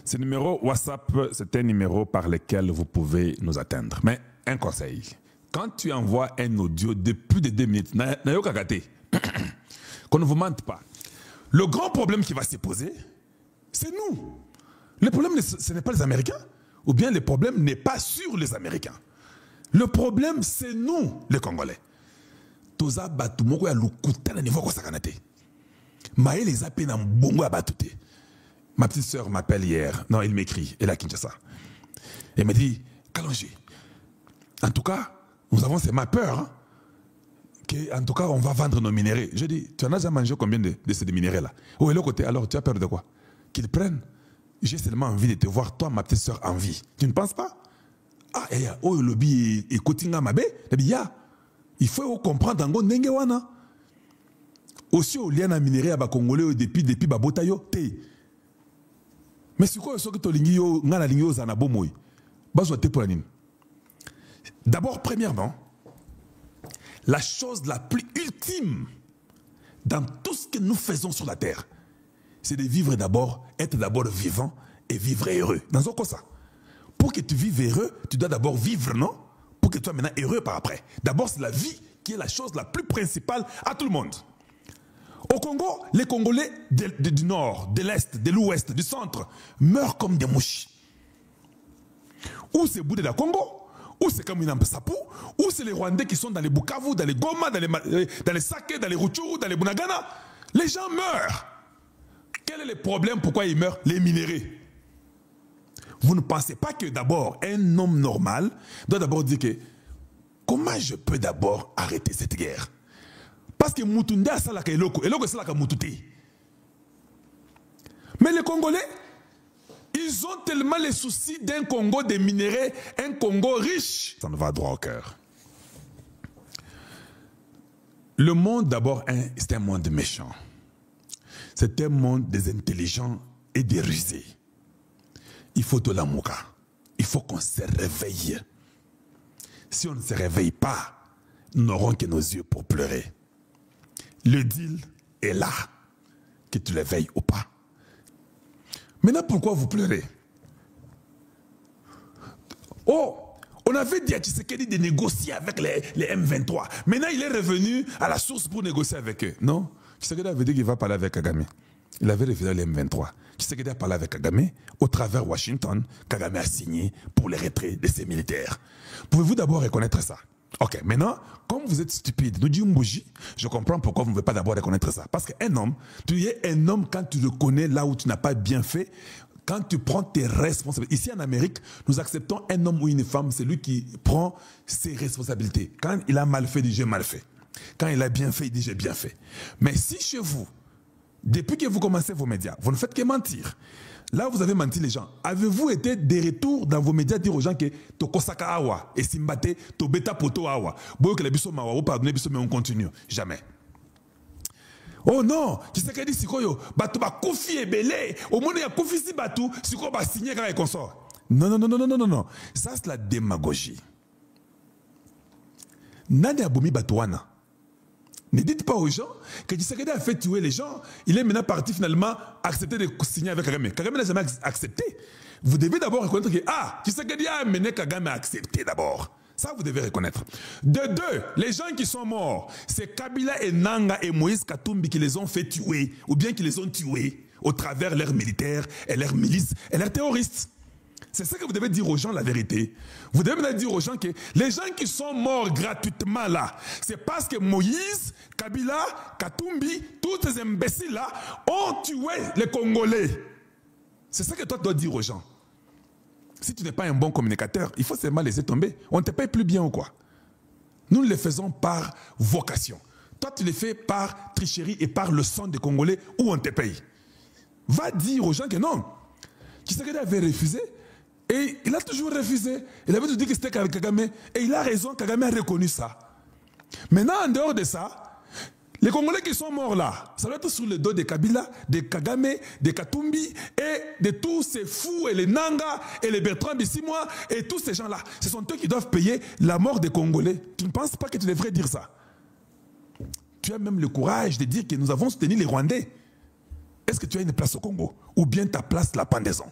Ce numéro WhatsApp, c'est un numéro par lequel vous pouvez nous atteindre. Mais un conseil, quand tu envoies un audio de plus de 2 minutes, qu'on ne vous mente pas. Le grand problème qui va se poser, c'est nous. Le problème, ce n'est pas les Américains, ou bien le problème n'est pas sur les Américains. Le problème, c'est nous, les Congolais. Toza batu moko ya lukuta na niveau ko sakanate. Maë les appels en bongo à batute. Ma petite sœur m'appelle hier. Non, il m'écrit. Elle a Kinshasa. Elle me dit, Kalonji, en tout cas, nous avons c'est ma peur. Hein, que, en tout cas, on va vendre nos minéraux. Je dis, tu en as déjà mangé combien de ces minéraux-là? Oh, et l'autre côté, alors tu as peur de quoi? Qu'ils prennent. J'ai seulement envie de te voir, toi, ma petite sœur, en vie. Tu ne penses pas? Ah, et oh, le lobby est Kotinga Mabe. Elle dit, ya. Il faut comprendre en gros ndenge wana. Aussi au lien à minerai à Congolais depuis babotayo te. Mais c'est quoi ce que tu lingio ngana lingio zanabo moi. Bazo te pour la nine. D'abord premièrement, la chose la plus ultime dans tout ce que nous faisons sur la terre, c'est de vivre d'abord, être d'abord vivant et vivre heureux. Dans un cas ça. Pour que tu vives heureux, tu dois d'abord vivre, non? Pour que tu sois maintenant heureux par après. D'abord, c'est la vie qui est la chose la plus principale à tout le monde. Au Congo, les Congolais du nord, de l'est, de l'ouest, du centre meurent comme des mouches. Ou c'est Bouddha Congo, ou c'est comme une Sapou, ou c'est les Rwandais qui sont dans les Bukavu, dans les Goma, dans les Sake, dans les Rutshuru, dans les Bunagana. Les gens meurent. Quel est le problème? Pourquoi ils meurent? Les minéraux. Vous ne pensez pas que d'abord, un homme normal doit d'abord dire que comment je peux d'abord arrêter cette guerre? Parce que Moutounda a salaka eloko, eloko salaka Moutouté. Mais les Congolais, ils ont tellement les soucis d'un Congo des minéraux, un Congo riche. Ça nous va droit au cœur. Le monde d'abord, c'est un monde méchant. C'est un monde des intelligents et des rusés. Il faut de l'amour. Il faut qu'on se réveille. Si on ne se réveille pas, nous n'aurons que nos yeux pour pleurer. Le deal est là, que tu le veilles ou pas. Maintenant, pourquoi vous pleurez? Oh, on avait dit à Tshisekedi de négocier avec les M23. Maintenant, il est revenu à la source pour négocier avec eux. Non, Tshisekedi avait dit qu'il va parler avec Kagame. Il avait refusé les M23. Tshisekedi a parlé avec Kagame. Au travers Washington, Kagame a signé pour le retrait de ses militaires. Pouvez-vous d'abord reconnaître ça? Ok, maintenant, comme vous êtes stupide, nous disons bougie, je comprends pourquoi vous ne pouvez pas d'abord reconnaître ça. Parce qu'un homme, tu es un homme quand tu le connais là où tu n'as pas bien fait, quand tu prends tes responsabilités. Ici en Amérique, nous acceptons un homme ou une femme, c'est lui qui prend ses responsabilités. Quand il a mal fait, il dit j'ai mal fait. Quand il a bien fait, il dit j'ai bien fait. Mais si chez vous, depuis que vous commencez vos médias, vous ne faites que mentir. Là, vous avez menti les gens. Avez-vous été des retours dans vos médias dire aux gens que Tokosaka awa et Simbate, Tobeta poto awa. Boyo que les biso mawa, pardonnez biso mais on continue. Jamais. Oh non, tu sais qu'elle dit sikoyo, batu ba kofi ebele, au monde ya kofi si batu, sikoyo ba signer quand il consort. Non, non, non, non, non, non, non. Ça c'est la démagogie. Nani abomi batuana. Ne dites pas aux gens que Tshisekedi a fait tuer les gens. Il est maintenant parti finalement accepter de signer avec Kagame. Kagame n'a jamais accepté. Vous devez d'abord reconnaître que Tshisekedi a amené Kagame à accepter d'abord. Ça, vous devez reconnaître. De deux, les gens qui sont morts, c'est Kabila et Nanga et Moïse Katumbi qui les ont fait tuer, ou bien qui les ont tués au travers leurs militaires et leurs milices et leurs terroristes. C'est ça que vous devez dire aux gens la vérité. Vous devez maintenant dire aux gens que les gens qui sont morts gratuitement là, c'est parce que Moïse, Kabila, Katumbi, tous ces imbéciles-là ont tué les Congolais. C'est ça que toi tu dois dire aux gens. Si tu n'es pas un bon communicateur, il faut seulement laisser tomber. On ne te paye plus bien ou quoi? Nous le faisons par vocation. Toi tu le fais par tricherie et par le sang des Congolais où on te paye. Va dire aux gens que non. Tshisekedi avait refusé. Et il a toujours refusé. Il avait toujours dit que c'était avec Kagame. Et il a raison, Kagame a reconnu ça. Maintenant, en dehors de ça, les Congolais qui sont morts là, ça doit être sur le dos de Kabila, de Kagame, de Katumbi et de tous ces fous et les Nanga et les Bertrand Bissimois et tous ces gens-là. Ce sont eux qui doivent payer la mort des Congolais. Tu ne penses pas que tu devrais dire ça? Tu as même le courage de dire que nous avons soutenu les Rwandais. Est-ce que tu as une place au Congo? Ou bien ta place la pendaison?